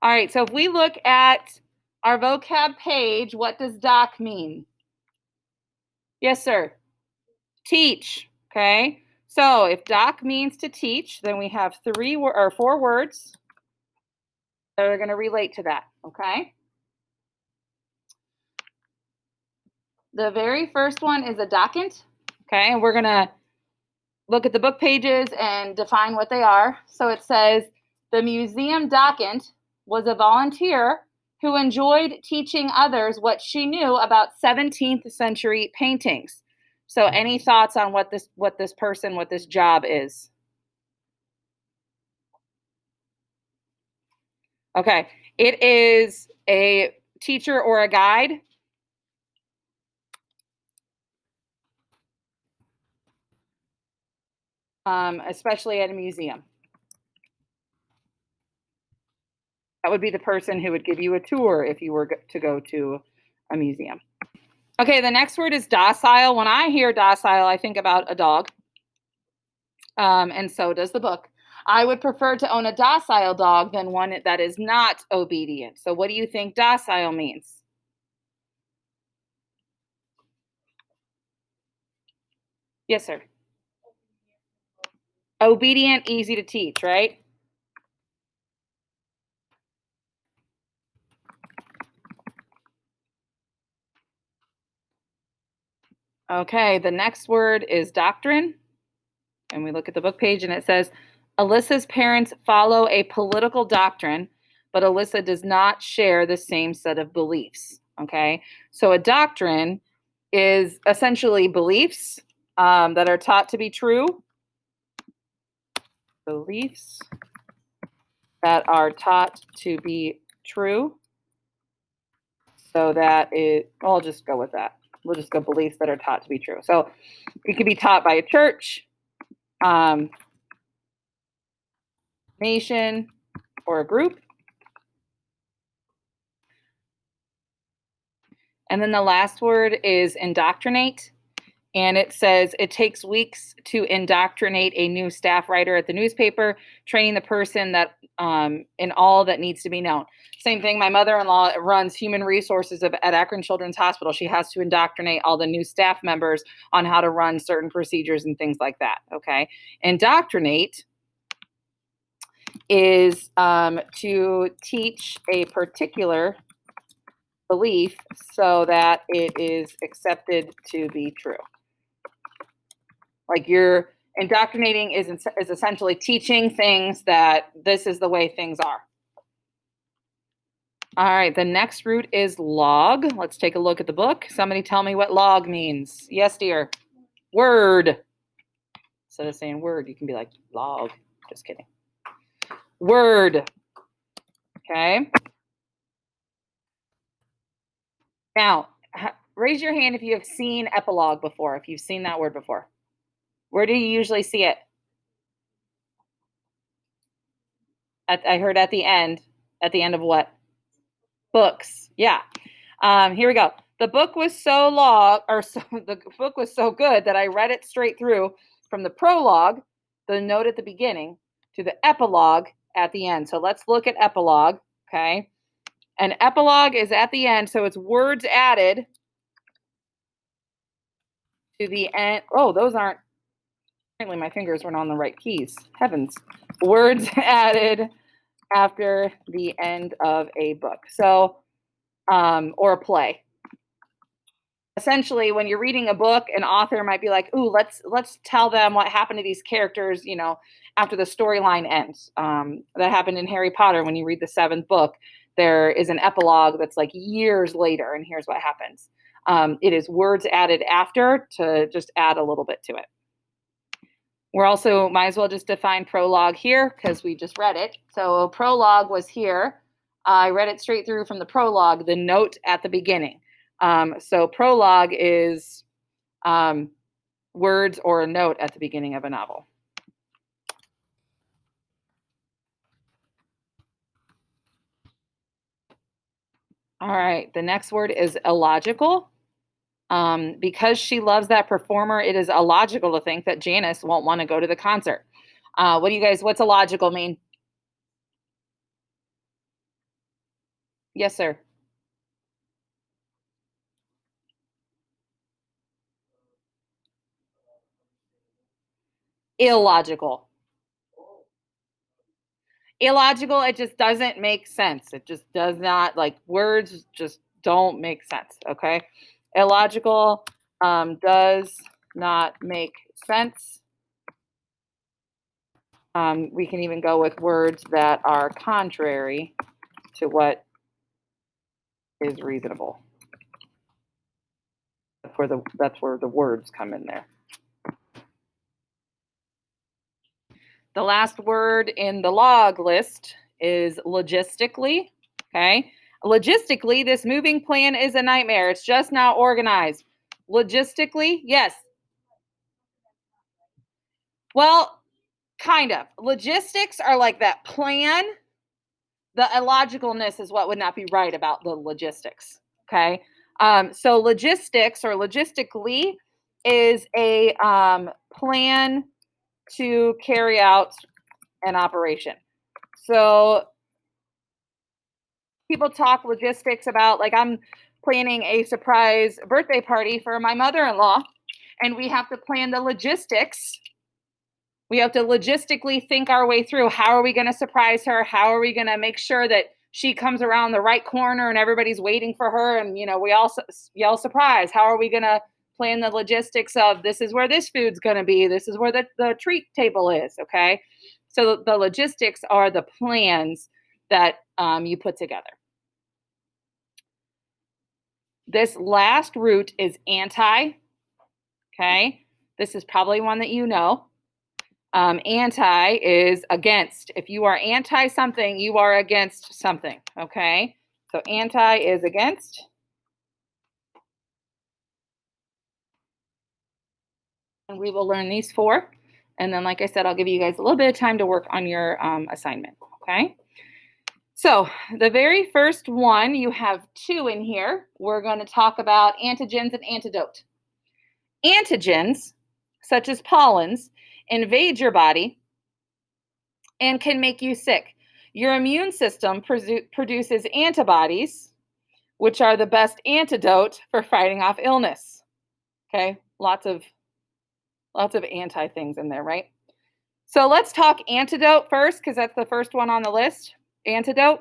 All right, so if we look at our vocab page, what does doc mean? Yes, sir. Teach, okay? So if doc means to teach, then we have 4 words that are going to relate to that, okay? The very first one is a Dockent, okay? And we're going to look at the book pages and define what they are. So it says, the museum Dockent was a volunteer who enjoyed teaching others what she knew about 17th century paintings. So any thoughts on what this job is? Okay, it is a teacher or a guide. Especially at a museum. That would be the person who would give you a tour if you were to go to a museum. Okay, the next word is docile. When I hear docile, I think about a dog. And so does the book. I would prefer to own a docile dog than one that is not obedient. So what do you think docile means? Yes, sir. Obedient, easy to teach, right? Okay, the next word is doctrine. And we look at the book page and it says, Alyssa's parents follow a political doctrine, but Alyssa does not share the same set of beliefs. Okay, so a doctrine is essentially beliefs that are taught to be true. Beliefs that are taught to be true. So that I'll just go with that. We'll just go beliefs that are taught to be true. So it could be taught by a church, nation, or a group. And then the last word is indoctrinate. And it says it takes weeks to indoctrinate a new staff writer at the newspaper, training the person that in all that needs to be known. Same thing, my mother-in-law runs human resources at Akron Children's Hospital. She has to indoctrinate all the new staff members on how to run certain procedures and things like that, okay? Indoctrinate is to teach a particular belief so that it is accepted to be true. Like you're indoctrinating is essentially teaching things that this is the way things are. All right, the next root is log. Let's take a look at the book. Somebody tell me what log means. Yes, dear. Word. Instead of saying word, you can be like log. Just kidding. Word. Okay. Now, raise your hand if you have seen epilogue before, if you've seen that word before. Where do you usually see it? I heard at the end. At the end of what? Books. Yeah. Here we go. The book was the book was so good that I read it straight through from the prologue, the note at the beginning, to the epilogue at the end. So let's look at epilogue. Okay. An epilogue is at the end, so it's words added to the end. Oh, those aren't. Apparently my fingers weren't on the right keys. Heavens. Words added after the end of a book. So, or a play. Essentially, when you're reading a book, an author might be like, ooh, let's tell them what happened to these characters, after the storyline ends. That happened in Harry Potter. When you read the 7th book, there is an epilogue that's like years later, and here's what happens. It is words added after to just add a little bit to it. We're also, might as well just define prologue here because we just read it. So prologue was here. I read it straight through from the prologue, the note at the beginning. So prologue is words or a note at the beginning of a novel. All right, the next word is illogical. Because she loves that performer, it is illogical to think that Janice won't want to go to the concert. What's illogical mean? Yes, sir. Illogical. Illogical, it just doesn't make sense. It just does not, like, words just don't make sense, okay? Illogical does not make sense. We can even go with words that are contrary to what is reasonable. That's where the words come in there. The last word in the log list is logistically. Okay. Logistically, this moving plan is a nightmare. It's just not organized. Logistically, yes. Well, kind of. Logistics are like that plan. The illogicalness is what would not be right about the logistics. Okay. So logistics or logistically is a plan to carry out an operation. So people talk logistics about, like, I'm planning a surprise birthday party for my mother-in-law, and we have to plan the logistics. We have to logistically think our way through, how are we going to surprise her? How are we going to make sure that she comes around the right corner and everybody's waiting for her, and we all yell surprise? How are we going to plan the logistics of, this is where this food's going to be, this is where the treat table is, okay? So the logistics are the plans that you put together. This last root is anti, okay? This is probably one that you know. Anti is against. If you are anti something, you are against something, okay? So anti is against. And we will learn these four. And then, like I said, I'll give you guys a little bit of time to work on your assignment, okay? So the very first one, you have two in here. We're going to talk about antigens and antidote. Antigens, such as pollens, invade your body and can make you sick. Your immune system produces antibodies, which are the best antidote for fighting off illness. Okay, lots of anti things in there, right? So let's talk antidote first, because that's the first one on the list. Antidote.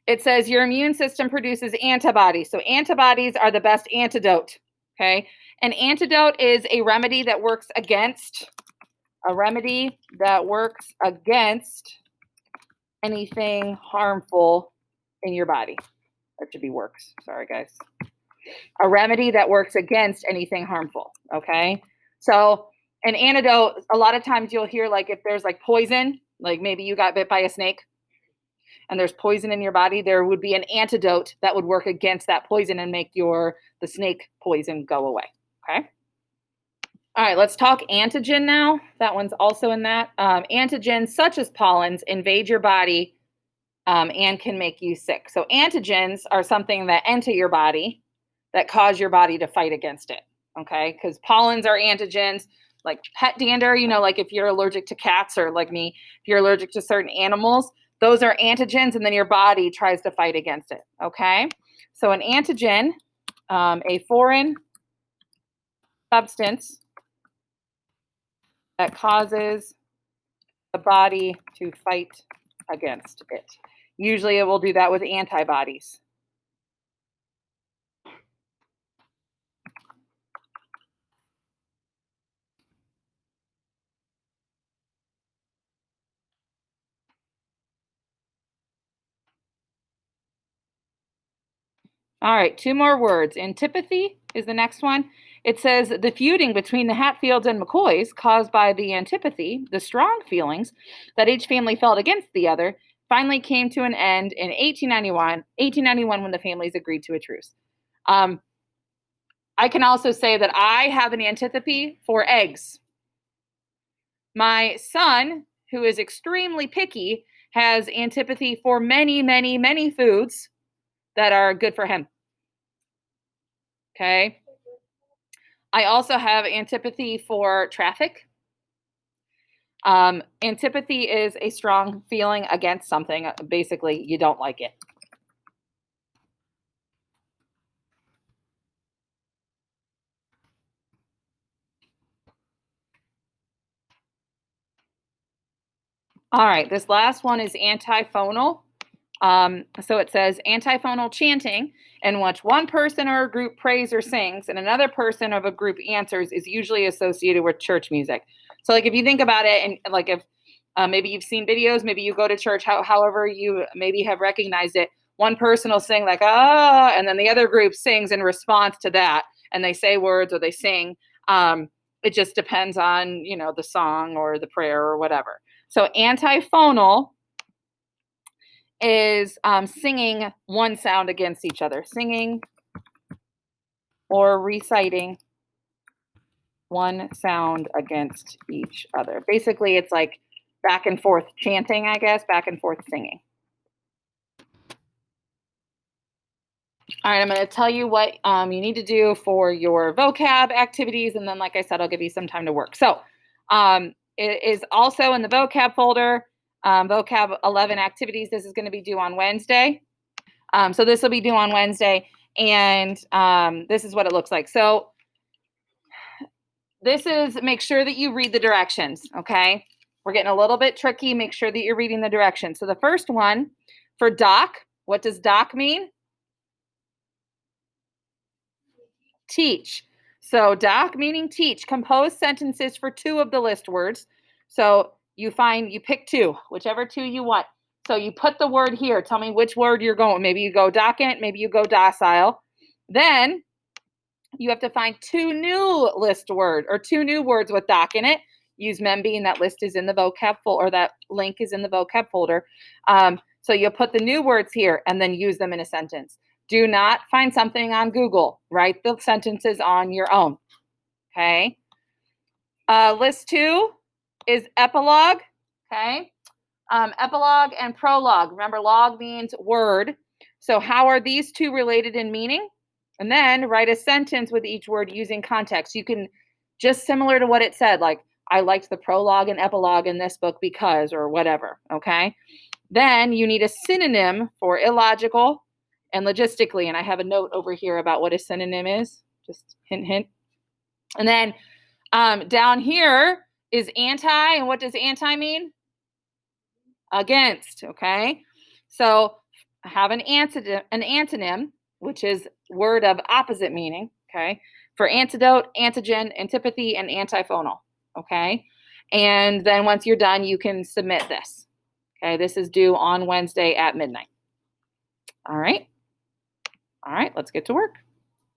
It says your immune system produces antibodies. So antibodies are the best antidote. Okay. An antidote is a remedy that works against anything harmful in your body. That should be works. Sorry, guys. A remedy that works against anything harmful. Okay. So an antidote, a lot of times you'll hear, like, if there's like poison, like maybe you got bit by a snake and there's poison in your body, there would be an antidote that would work against that poison and make the snake poison go away. Okay. All right, let's talk antigen now. That one's also in that. Antigens, such as pollens, invade your body and can make you sick. So antigens are something that enter your body that cause your body to fight against it. Okay, because pollens are antigens, like pet dander, like if you're allergic to cats, or like me, if you're allergic to certain animals, those are antigens, and then your body tries to fight against it. Okay, so an antigen, a foreign substance that causes the body to fight against it. Usually it will do that with antibodies. All right, two more words. Antipathy is the next one. It says the feuding between the Hatfields and McCoys, caused by the antipathy, the strong feelings that each family felt against the other, finally came to an end in 1891 when the families agreed to a truce. I can also say that I have an antipathy for eggs. My son, who is extremely picky, has antipathy for many, many, many foods that are good for him. Okay. I also have antipathy for traffic. Antipathy is a strong feeling against something. Basically, you don't like it. All right, this last one is antiphonal. So it says antiphonal chanting, in which one person or a group prays or sings and another person of a group answers, is usually associated with church music. So like if you think about it, and like if maybe you've seen videos, maybe you go to church, however you maybe have recognized it, one person will sing like, ah, and then the other group sings in response to that, and they say words or they sing. It just depends on, the song or the prayer or whatever. So antiphonal is singing one sound against each other, singing or reciting one sound against each other. Basically, it's like back and forth chanting, I guess, back and forth singing. All right, I'm going to tell you what you need to do for your vocab activities, and then, like I said, I'll give you some time to work. So it is also in the vocab folder, vocab 11 activities. This is going to be due on Wednesday. So this will be due on Wednesday, and this is what it looks like. So this is, make sure that you read the directions, okay? We're getting a little bit tricky. Make sure that you're reading the directions. So the first one, for doc, what does doc mean? Teach. So doc meaning teach. Compose sentences for two of the list words. So you pick two, whichever two you want. So you put the word here. Tell me which word you're going. Maybe you go Dockent, maybe you go Docile. Then you have to find two new list word or two new words with doc in it. Use Memby, and that list is in the vocab folder, or that link is in the vocab folder. So you'll put the new words here and then use them in a sentence. Do not find something on Google. Write the sentences on your own. Okay. List 2 is epilogue. Okay. Epilogue and prologue. Remember, log means word. So how are these two related in meaning? And then write a sentence with each word using context. You can, just similar to what it said, like, I liked the prologue and epilogue in this book because, or whatever. Okay. Then you need a synonym for illogical and logistically. And I have a note over here about what a synonym is. Just hint, hint. And then down here is anti. And what does anti mean? Against. Okay. So have an antonym, which is word of opposite meaning. Okay. For antidote, antigen, antipathy, and anti-phonal. Okay. And then once you're done, you can submit this. Okay. This is due on Wednesday at midnight. All right. All right. Let's get to work.